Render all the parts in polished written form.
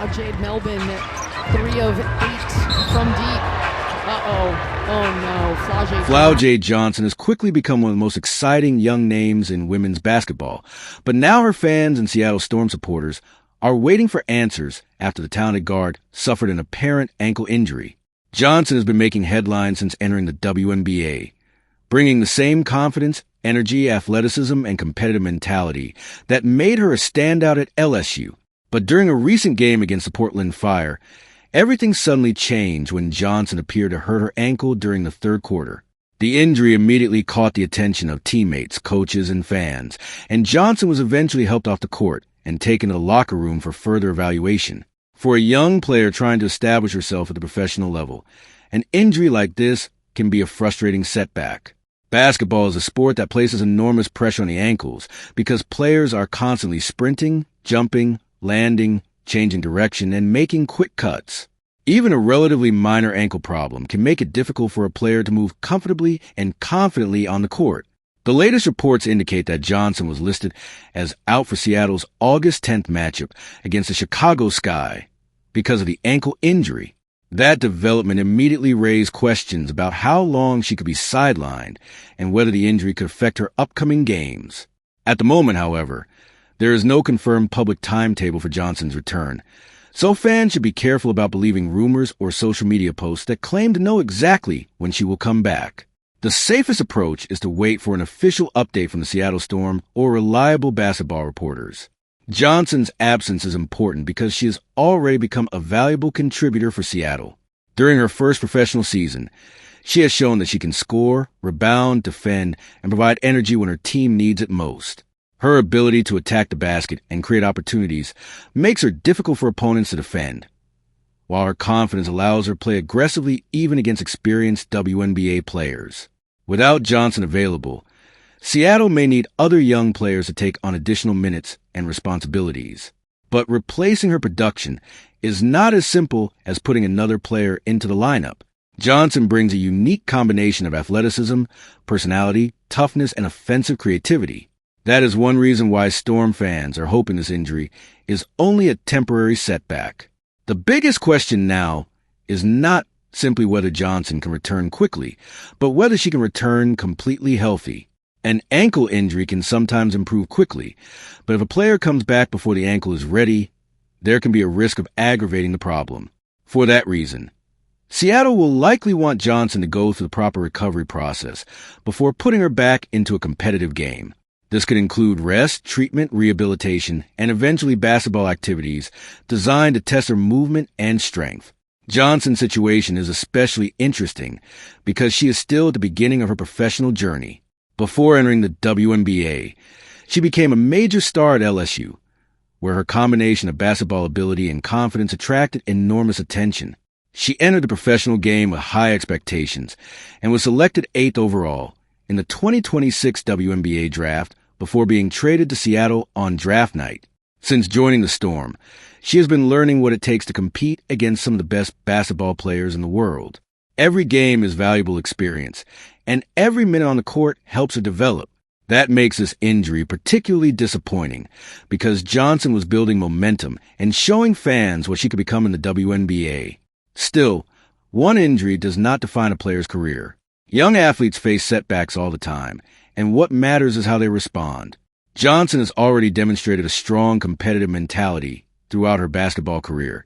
Now Jade Melvin, 3 of 8 from deep. Oh no, Flau'jae Johnson has quickly become one of the most exciting young names in women's basketball. But now her fans and Seattle Storm supporters are waiting for answers after the talented guard suffered an apparent ankle injury. Johnson has been making headlines since entering the WNBA, bringing the same confidence, energy, athleticism, and competitive mentality that made her a standout at LSU. But during a recent game against the Portland Fire, everything suddenly changed when Johnson appeared to hurt her ankle during the third quarter. The injury immediately caught the attention of teammates, coaches, and fans, and Johnson was eventually helped off the court and taken to the locker room for further evaluation. For a young player trying to establish herself at the professional level, an injury like this can be a frustrating setback. Basketball is a sport that places enormous pressure on the ankles because players are constantly sprinting, jumping, landing, changing direction, and making quick cuts. Even a relatively minor ankle problem can make it difficult for a player to move comfortably and confidently on the court. The latest reports indicate that Johnson was listed as out for Seattle's August 10th matchup against the Chicago Sky because of the ankle injury. That development immediately raised questions about how long she could be sidelined and whether the injury could affect her upcoming games. At the moment, however, there is no confirmed public timetable for Johnson's return, so fans should be careful about believing rumors or social media posts that claim to know exactly when she will come back. The safest approach is to wait for an official update from the Seattle Storm or reliable basketball reporters. Johnson's absence is important because she has already become a valuable contributor for Seattle. During her first professional season, she has shown that she can score, rebound, defend, and provide energy when her team needs it most. Her ability to attack the basket and create opportunities makes her difficult for opponents to defend, while her confidence allows her to play aggressively even against experienced WNBA players. Without Johnson available, Seattle may need other young players to take on additional minutes and responsibilities. But replacing her production is not as simple as putting another player into the lineup. Johnson brings a unique combination of athleticism, personality, toughness, and offensive creativity. That is one reason why Storm fans are hoping this injury is only a temporary setback. The biggest question now is not simply whether Johnson can return quickly, but whether she can return completely healthy. An ankle injury can sometimes improve quickly, but if a player comes back before the ankle is ready, there can be a risk of aggravating the problem. For that reason, Seattle will likely want Johnson to go through the proper recovery process before putting her back into a competitive game. This could include rest, treatment, rehabilitation, and eventually basketball activities designed to test her movement and strength. Johnson's situation is especially interesting because she is still at the beginning of her professional journey. Before entering the WNBA, she became a major star at LSU, where her combination of basketball ability and confidence attracted enormous attention. She entered the professional game with high expectations and was selected 8th overall in the 2026 WNBA draft before being traded to Seattle on draft night. Since joining the Storm, she has been learning what it takes to compete against some of the best basketball players in the world. Every game is valuable experience, and every minute on the court helps her develop. That makes this injury particularly disappointing because Johnson was building momentum and showing fans what she could become in the WNBA. Still, one injury does not define a player's career. Young athletes face setbacks all the time, and what matters is how they respond. Johnson has already demonstrated a strong competitive mentality throughout her basketball career,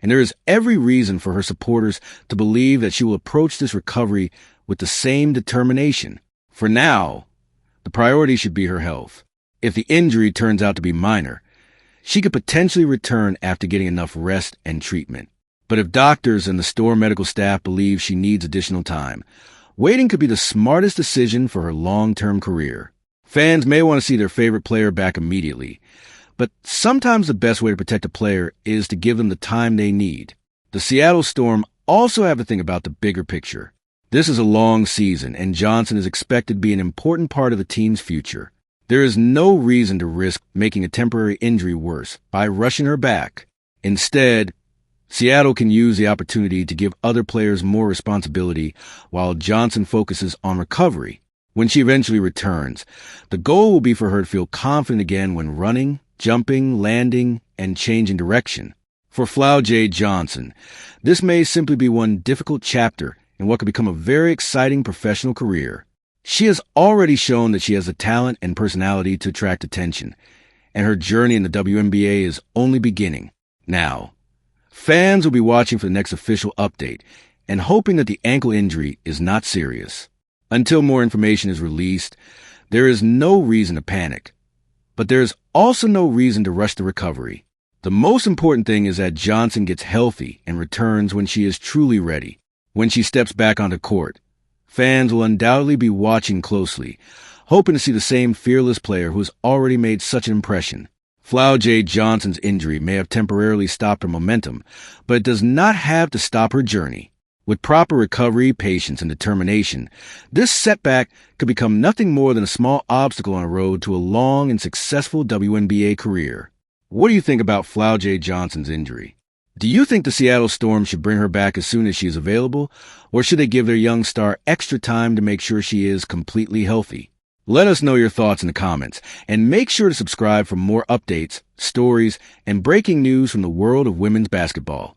and there is every reason for her supporters to believe that she will approach this recovery with the same determination. For now, the priority should be her health. If the injury turns out to be minor, she could potentially return after getting enough rest and treatment. But if doctors and the Storm medical staff believe she needs additional time, waiting could be the smartest decision for her long-term career. Fans may want to see their favorite player back immediately, but sometimes the best way to protect a player is to give them the time they need. The Seattle Storm also have to think about the bigger picture. This is a long season, and Johnson is expected to be an important part of the team's future. There is no reason to risk making a temporary injury worse by rushing her back. Instead, Seattle can use the opportunity to give other players more responsibility while Johnson focuses on recovery. When she eventually returns, the goal will be for her to feel confident again when running, jumping, landing, and changing direction. For Flau'jae Johnson, this may simply be one difficult chapter in what could become a very exciting professional career. She has already shown that she has the talent and personality to attract attention, and her journey in the WNBA is only beginning. Now, fans will be watching for the next official update and hoping that the ankle injury is not serious. Until more information is released, there is no reason to panic, but there is also no reason to rush the recovery. The most important thing is that Johnson gets healthy and returns when she is truly ready. When she steps back onto court, fans will undoubtedly be watching closely, hoping to see the same fearless player who has already made such an impression. Flau'jae Johnson's injury may have temporarily stopped her momentum, but it does not have to stop her journey. With proper recovery, patience, and determination, this setback could become nothing more than a small obstacle on the road to a long and successful WNBA career. What do you think about Flau'jae Johnson's injury? Do you think the Seattle Storm should bring her back as soon as she is available, or should they give their young star extra time to make sure she is completely healthy? Let us know your thoughts in the comments, and make sure to subscribe for more updates, stories, and breaking news from the world of women's basketball.